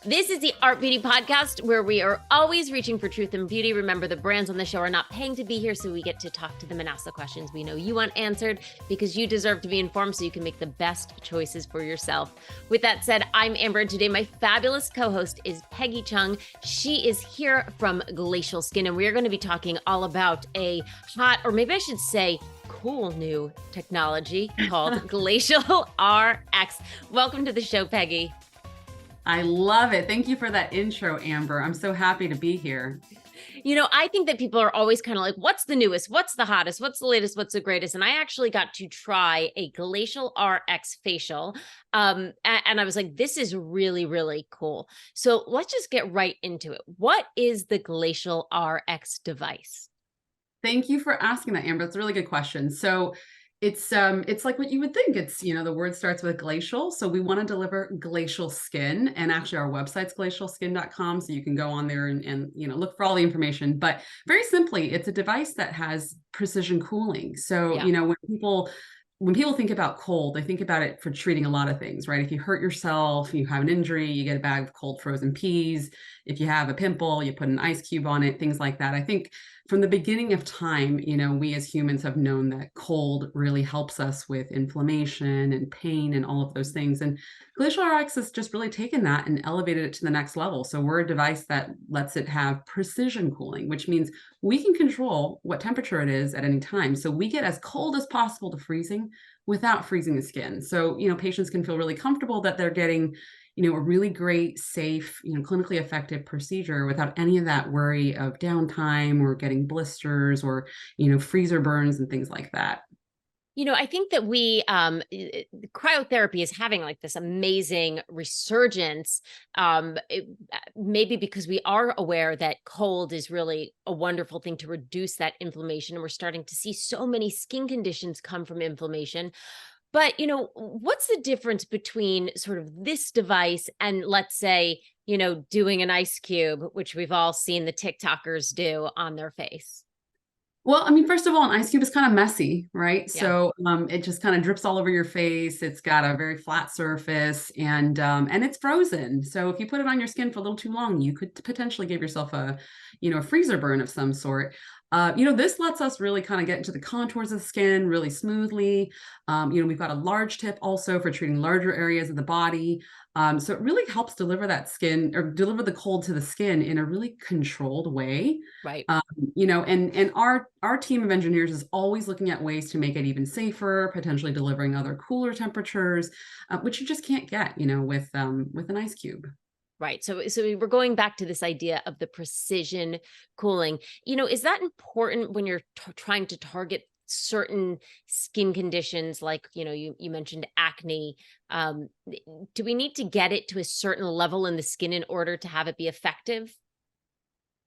This is the Art Beauty Podcast, where we are always reaching for truth and beauty. Remember, the brands on the show are not paying to be here, so we get to talk to them and ask the questions we know you want answered, because you deserve to be informed so you can make the best choices for yourself. With that said, I'm Amber, and today my fabulous co-host is Peggy Chung. She is here from Glacial Skin, and we are going to be talking all about a hot, or maybe I should say, cool new technology called Glacial Rx. Welcome to the show, Peggy. I love it. Thank you for that intro, Amber. I'm so happy to be here. You know, I think that people are always kind of like, what's the newest? What's the hottest? What's the latest? What's the greatest? And I actually got to try a Glacial RX facial. And I was like, this is really, really cool. So let's just get right into it. What is the Glacial RX device? Thank you for asking that, Amber. It's a really good question. So it's like what you would think. It's, the word starts with glacial. So we want to deliver glacial skin. And actually our website's glacialskin.com. So you can go on there and look for all the information. But very simply, it's a device that has precision cooling. So, when people think about cold, they think about it for treating a lot of things, right? If you hurt yourself, you have an injury, you get a bag of cold frozen peas. If you have a pimple, you put an ice cube on it, things like that. I think from the beginning of time, we as humans have known that cold really helps us with inflammation and pain and all of those things. And Glacial RX has just really taken that and elevated it to the next level. So we're a device that lets it have precision cooling, which means we can control what temperature it is at any time. So we get as cold as possible to freezing without freezing the skin. So, patients can feel really comfortable that they're getting, a really great, safe, clinically effective procedure without any of that worry of downtime or getting blisters or, freezer burns and things like that. I think that cryotherapy is having like this amazing resurgence. Maybe because we are aware that cold is really a wonderful thing to reduce that inflammation. And we're starting to see so many skin conditions come from inflammation. But, what's the difference between sort of this device and, let's say, doing an ice cube, which we've all seen the TikTokers do on their face? Well, I mean, first of all, an ice cube is kind of messy, right? Yeah. So it just kind of drips all over your face. It's got a very flat surface and it's frozen. So if you put it on your skin for a little too long, you could potentially give yourself a freezer burn of some sort. This lets us really kind of get into the contours of the skin really smoothly. We've got a large tip also for treating larger areas of the body. So it really helps deliver that skin or deliver the cold to the skin in a really controlled way. Right. And our team of engineers is always looking at ways to make it even safer, potentially delivering other cooler temperatures, which you just can't get, with an ice cube. Right. So we're going back to this idea of the precision cooling. Is that important when you're trying to target certain skin conditions like, you mentioned acne? Do we need to get it to a certain level in the skin in order to have it be effective?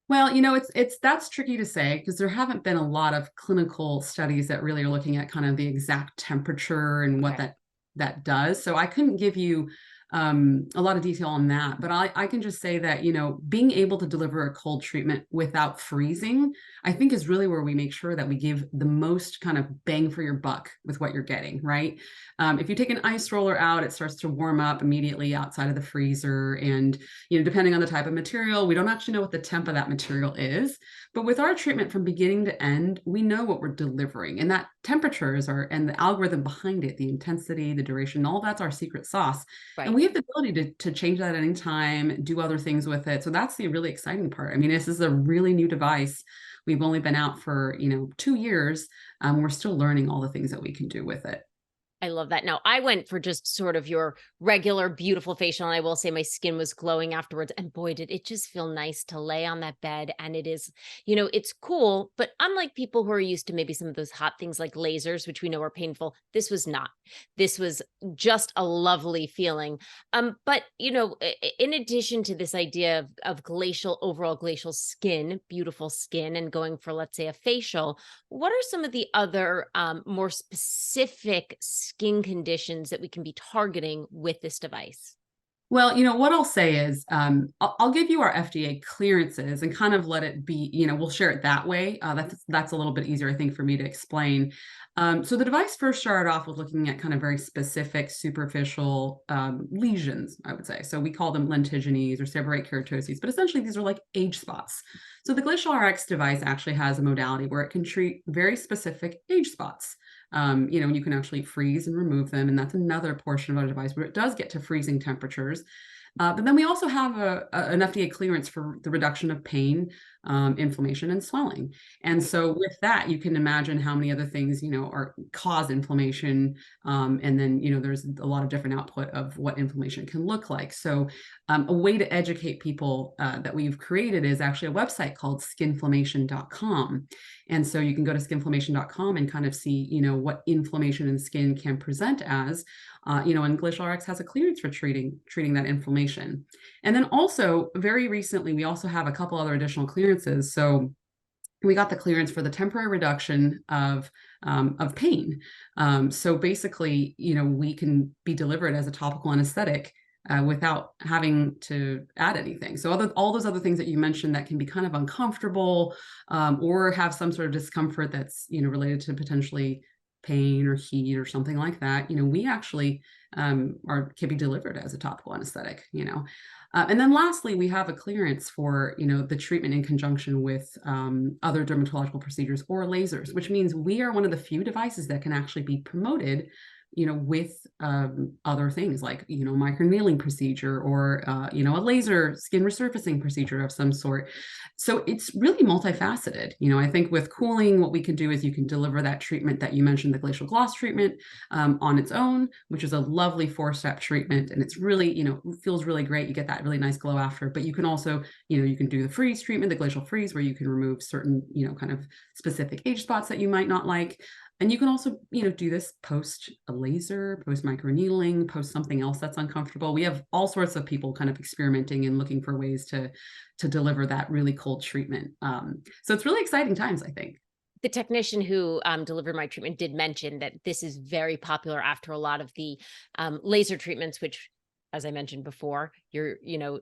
Well, that's tricky to say because there haven't been a lot of clinical studies that really are looking at kind of the exact temperature and what that does. So I couldn't give you a lot of detail on that, but I can just say that, being able to deliver a cold treatment without freezing, I think is really where we make sure that we give the most kind of bang for your buck with what you're getting, right? If you take an ice roller out, it starts to warm up immediately outside of the freezer. And, depending on the type of material, we don't actually know what the temp of that material is. But with our treatment from beginning to end, we know what we're delivering. And that temperatures and the algorithm behind it, the intensity, the duration, all that's our secret sauce. Right. And we have the ability to change that at any time, do other things with it. So that's the really exciting part. I mean, this is a really new device. We've only been out for, 2 years. We're still learning all the things that we can do with it. I love that. Now, I went for just sort of your regular beautiful facial, and I will say my skin was glowing afterwards. And boy, did it just feel nice to lay on that bed. And it is, it's cool. But unlike people who are used to maybe some of those hot things like lasers, which we know are painful, this was not. This was just a lovely feeling. But, in addition to this idea of overall glacial skin, beautiful skin, and going for, let's say, a facial, what are some of the other more specific skin conditions that we can be targeting with this device? Well, what I'll say is, I'll give you our FDA clearances and kind of let it be. We'll share it that way. That's a little bit easier, I think, for me to explain. So the device first started off with looking at kind of very specific superficial lesions, I would say. So we call them lentiginous or seborrheic keratoses, but essentially these are like age spots. So the Glacial Rx device actually has a modality where it can treat very specific age spots. You can actually freeze and remove them. And that's another portion of our device where it does get to freezing temperatures. But then we also have an FDA clearance for the reduction of pain, inflammation, and swelling. And so with that, you can imagine how many other things, are cause inflammation. And then, there's a lot of different output of what inflammation can look like. So a way to educate people that we've created is actually a website called skinflammation.com. And so you can go to skinflammation.com and kind of see, what inflammation in skin can present as. And Glacial Rx has a clearance for treating that inflammation. And then also, very recently, we also have a couple other additional clearances. So we got the clearance for the temporary reduction of pain. So basically, we can be delivered as a topical anesthetic without having to add anything. So all those other things that you mentioned that can be kind of uncomfortable, or have some sort of discomfort that's related to potentially pain or heat or something like that, we actually can be delivered as a topical anesthetic. And then lastly, we have a clearance for the treatment in conjunction with other dermatological procedures or lasers, which means we are one of the few devices that can actually be promoted with other things like, microneedling procedure or, a laser skin resurfacing procedure of some sort. So it's really multifaceted. I think with cooling, what we can do is you can deliver that treatment that you mentioned, the glacial gloss treatment, on its own, which is a lovely 4-step treatment. And it's really, feels really great. You get that really nice glow after, but you can also, you can do the freeze treatment, the glacial freeze, where you can remove certain, kind of specific age spots that you might not like. And you can also, do this post a laser, post microneedling, post something else that's uncomfortable. We have all sorts of people kind of experimenting and looking for ways to deliver that really cold treatment. So it's really exciting times, I think. The technician who delivered my treatment did mention that this is very popular after a lot of the laser treatments, which, as I mentioned before, you're,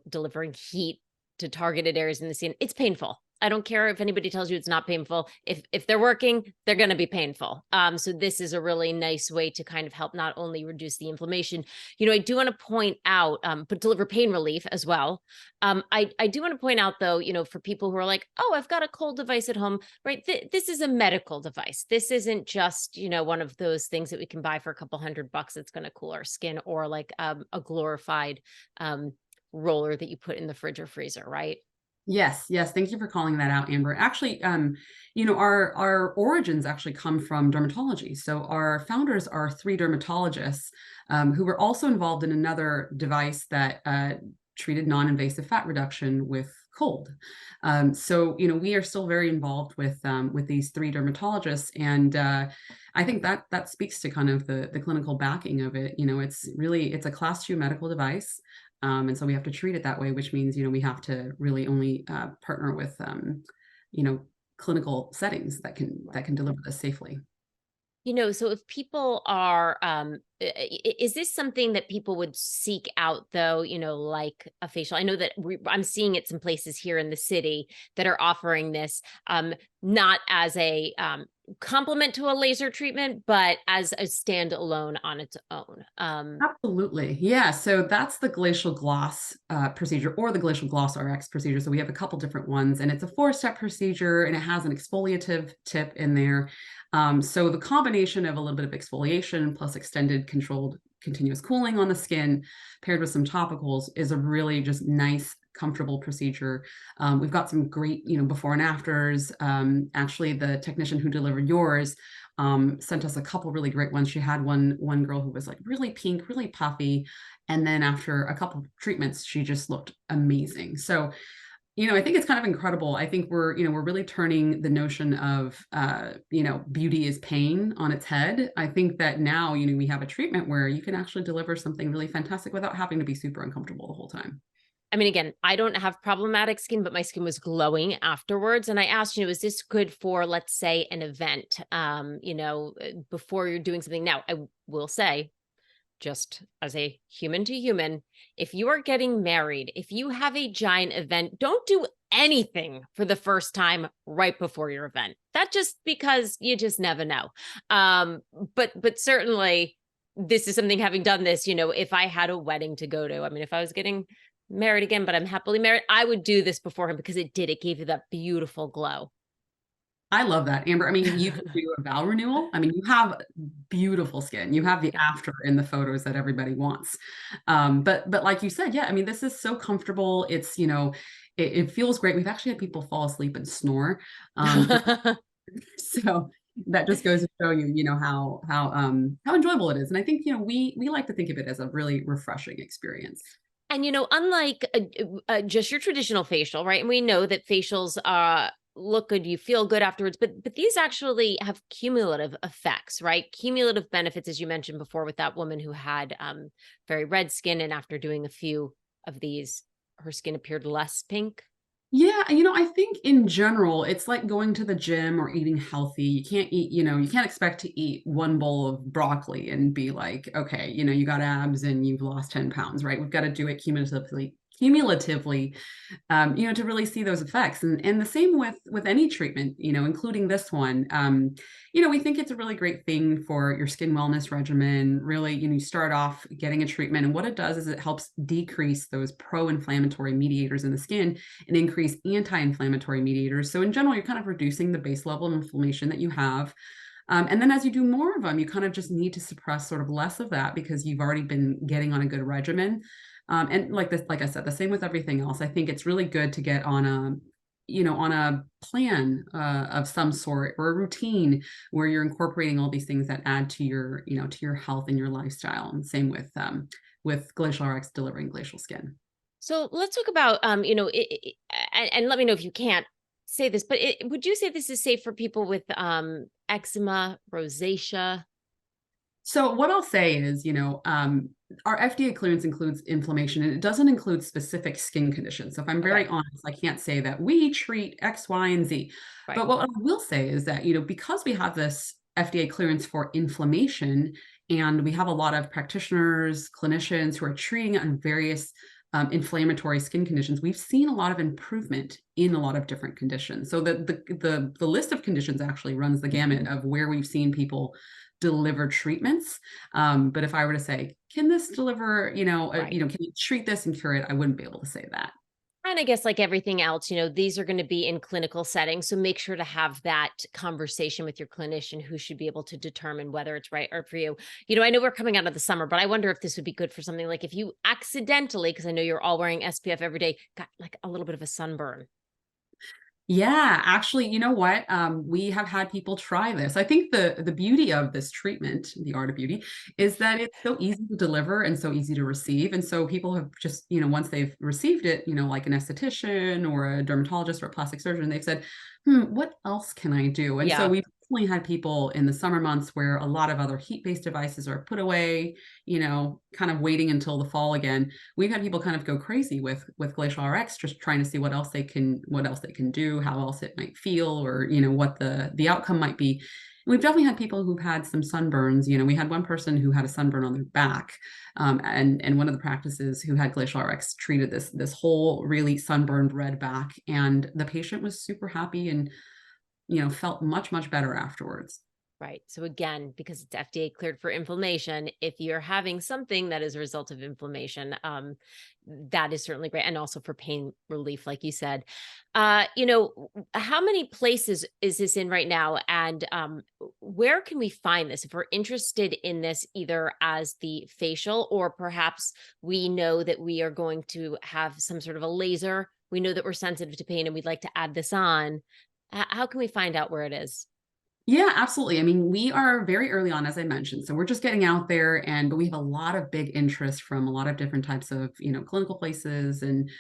delivering heat to targeted areas in the skin. It's painful. I don't care if anybody tells you it's not painful. If they're working, they're going to be painful. So this is a really nice way to kind of help not only reduce the inflammation. I do want to point out, but deliver pain relief as well. I do want to point out though, for people who are like, oh, I've got a cold device at home, right? This is a medical device. This isn't just, one of those things that we can buy for a couple $100 that's going to cool our skin, or like a glorified roller that you put in the fridge or freezer, right? Yes, yes. Thank you for calling that out, Amber. Actually, our origins actually come from dermatology. So our founders are 3 dermatologists who were also involved in another device that treated non-invasive fat reduction with cold. So we are still very involved with these 3 dermatologists, and I think that speaks to kind of the clinical backing of it. It's a class 2 medical device. And so we have to treat it that way, which means, we have to really only partner with, clinical settings that can deliver this safely. So if people are, is this something that people would seek out though, like a facial? I know that I'm seeing it some places here in the city that are offering this, not as a complement to a laser treatment, but as a standalone on its own. Absolutely. Yeah. So that's the glacial gloss procedure, or the glacial gloss RX procedure. So we have a couple different ones, and it's a 4-step procedure, and it has an exfoliative tip in there. So the combination of a little bit of exfoliation plus extended controlled continuous cooling on the skin paired with some topicals is a really just nice, comfortable procedure. We've got some great, before and afters. Actually, the technician who delivered yours sent us a couple really great ones. She had one girl who was like really pink, really puffy, and then after a couple of treatments, she just looked amazing. So I think it's kind of incredible. I think we're really turning the notion of, beauty is pain on its head. I think that now, we have a treatment where you can actually deliver something really fantastic without having to be super uncomfortable the whole time. I mean, again, I don't have problematic skin, but my skin was glowing afterwards. And I asked, is this good for, let's say, an event, before you're doing something? Now, I will say, just as a human to human, if you are getting married, if you have a giant event, don't do anything for the first time right before your event. That just because you just never know. But certainly this is something, having done this, if I had a wedding to go to, I mean, if I was getting married again, but I'm happily married, I would do this beforehand because it gave you that beautiful glow. I love that, Amber. I mean, you could do a vow renewal. I mean, you have beautiful skin. You have the Yeah. after in the photos that everybody wants. But like you said, yeah, I mean, this is so comfortable. It's, it feels great. We've actually had people fall asleep and snore. Um, so that just goes to show you, how enjoyable it is. And I think, we like to think of it as a really refreshing experience. And unlike just your traditional facial, right? And we know that facials look good, you feel good afterwards, but these actually have cumulative effects, right? Cumulative benefits, as you mentioned before, with that woman who had very red skin, and after doing a few of these, her skin appeared less pink. Yeah, I think in general, it's like going to the gym or eating healthy. You can't eat, you can't expect to eat one bowl of broccoli and be like, okay, you got abs and you've lost 10 pounds, right? We've got to do it cumulatively, to really see those effects. And the same with any treatment, including this one. We think it's a really great thing for your skin wellness regimen. Really, you start off getting a treatment, and what it does is it helps decrease those pro-inflammatory mediators in the skin and increase anti-inflammatory mediators. So in general, you're kind of reducing the base level of inflammation that you have. And then as you do more of them, you kind of just need to suppress sort of less of that because you've already been getting on a good regimen. And like I said, the same with everything else. I think it's really good to get on a plan of some sort or a routine where you're incorporating all these things that add to your health and your lifestyle. And same with Glacial Rx delivering glacial skin. So let's talk about, and let me know if you can't say this, but would you say this is safe for people with eczema, rosacea? So what I'll say is, our FDA clearance includes inflammation and it doesn't include specific skin conditions. So if I'm very Okay, honest, I can't say that we treat X, Y, and Z. right, But what I will say is that, because we have this FDA clearance for inflammation and we have a lot of practitioners, clinicians who are treating on various inflammatory skin conditions, we've seen a lot of improvement in a lot of different conditions. So the list of conditions actually runs the gamut of where we've seen people deliver treatments. But if I were to say, can this deliver, right. can you treat this and cure it? I wouldn't be able to say that. And I guess, like everything else, these are going to be in clinical settings. So make sure to have that conversation with your clinician, who should be able to determine whether it's right or for you. I know we're coming out of the summer, but I wonder if this would be good for something like if you accidentally, because I know you're all wearing SPF every day, got like a little bit of a sunburn. Yeah, actually, you know what? We have had people try this. I think the beauty of this treatment, the art of beauty, is that it's so easy to deliver and so easy to receive. And so people have just, once they've received it, like an esthetician or a dermatologist or a plastic surgeon, they've said, what else can I do? And so Yeah, we've definitely had people in the summer months where a lot of other heat-based devices are put away, kind of waiting until the fall again. We've had people kind of go crazy with Glacial RX, just trying to see what else they can do, how else it might feel, or what the outcome might be. And we've definitely had people who've had some sunburns. We had one person who had a sunburn on their back, and one of the practices who had Glacial RX treated this whole really sunburned red back, and the patient was super happy and felt much much better afterwards. right. So again, because it's FDA cleared for inflammation, if you're having something that is a result of inflammation, that is certainly great. And also for pain relief, like you said. How many places is this in right now? And where can we find this if we're interested in this, either as the facial, or perhaps we know that we are going to have some sort of a laser. We know that we're sensitive to pain and we'd like to add this on. How can we find out where it is? Yeah, absolutely. I mean, we are very early on, as I mentioned. So we're just getting out there, but we have a lot of big interest from a lot of different types of, clinical places and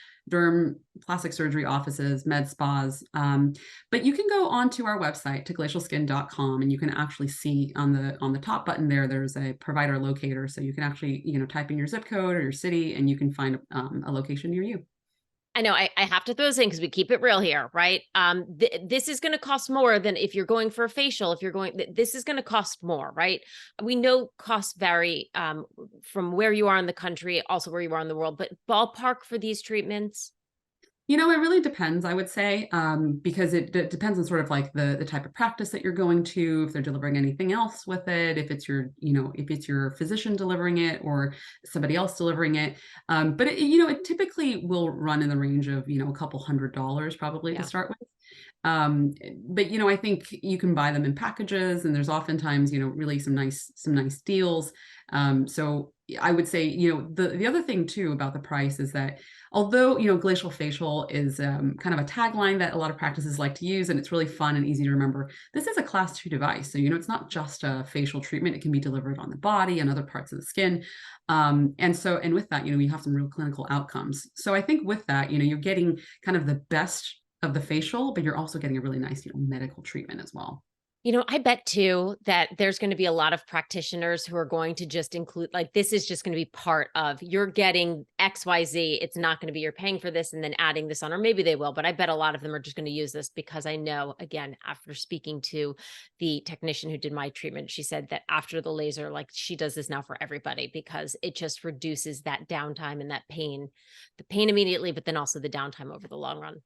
plastic surgery offices, med spas. But you can go onto our website to glacialskin.com, and you can actually see on the top button there's a provider locator. So you can actually, type in your zip code or your city, and you can find a location near you. I know I have to throw this in because we keep it real here, right? This is going to cost more than if you're going for a facial. If you're going, this is going to cost more, right? We know costs vary from where you are in the country, also where you are in the world, but ballpark for these treatments. You know, it really depends, I would say, because it depends on sort of like the type of practice that you're going to, if they're delivering anything else with it, if it's your, you know, if it's your physician delivering it or somebody else delivering it. But it, you know, it typically will run in the range of, you know, a couple $100 probably to Yeah. start with. Um, but you know, I think you can buy them in packages, and there's oftentimes, you know, really some nice deals. So I would say, you know, the other thing too about the price is that although, you know, glacial facial is kind of a tagline that a lot of practices like to use, and it's really fun and easy to remember, this is a class 2 device. So, you know, it's not just a facial treatment. It can be delivered on the body and other parts of the skin. And with that, you know, you have some real clinical outcomes. So I think with that, you know, you're getting kind of the best of the facial, but you're also getting a really nice, you know, medical treatment as well. You know, I bet too that there's going to be a lot of practitioners who are going to just include, like, this is just going to be part of you're getting XYZ. It's not going to be you're paying for this and then adding this on, or maybe they will, but I bet a lot of them are just going to use this because I know, again, after speaking to the technician who did my treatment, she said that after the laser, like she does this now for everybody because it just reduces that downtime and that pain, the pain immediately, but then also the downtime over the long run.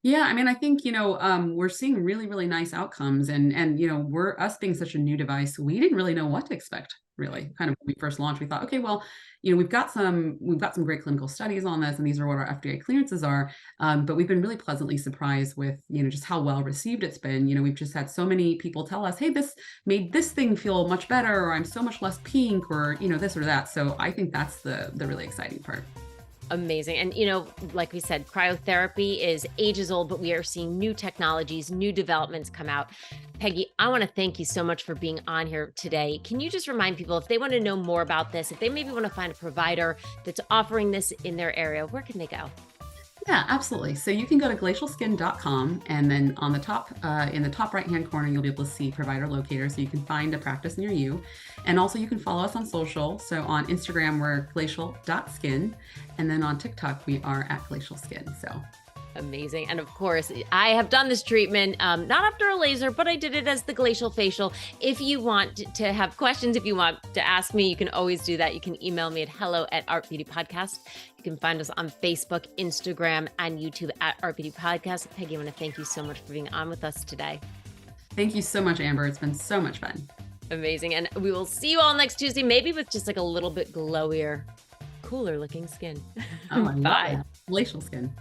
Yeah, I mean, I think, you know, we're seeing really, really nice outcomes, and you know, we're us being such a new device, we didn't really know what to expect, really. Kind of when we first launched, we thought, okay, well, you know, we've got some great clinical studies on this, and these are what our FDA clearances are. But we've been really pleasantly surprised with, you know, just how well received it's been. You know, we've just had so many people tell us, hey, this made this thing feel much better, or I'm so much less pink, or you know, this or that. So I think that's the really exciting part. Amazing. And, you know, like we said, cryotherapy is ages old, but we are seeing new technologies, new developments come out. Peggy, I want to thank you so much for being on here today. Can you just remind people if they want to know more about this, if they maybe want to find a provider that's offering this in their area, where can they go? Yeah, absolutely. So you can go to glacialskin.com, and then on the top, in the top right-hand corner, you'll be able to see provider locator, so you can find a practice near you. And also you can follow us on social. So on Instagram, we're glacial.skin, and then on TikTok, we are at glacialskin. So Amazing. And of course, I have done this treatment, not after a laser, but I did it as the glacial facial. If you want to have questions, if you want to ask me, you can always do that. You can email me at hello@ArtBeautyPodcast. You can find us on Facebook, Instagram, and YouTube at Art Beauty Podcast. Peggy, I want to thank you so much for being on with us today. thank you so much, Amber. It's been so much fun. Amazing. And we will see you all next Tuesday, maybe with just like a little bit glowier, cooler looking skin. Oh, I love Bye. that. Glacial skin.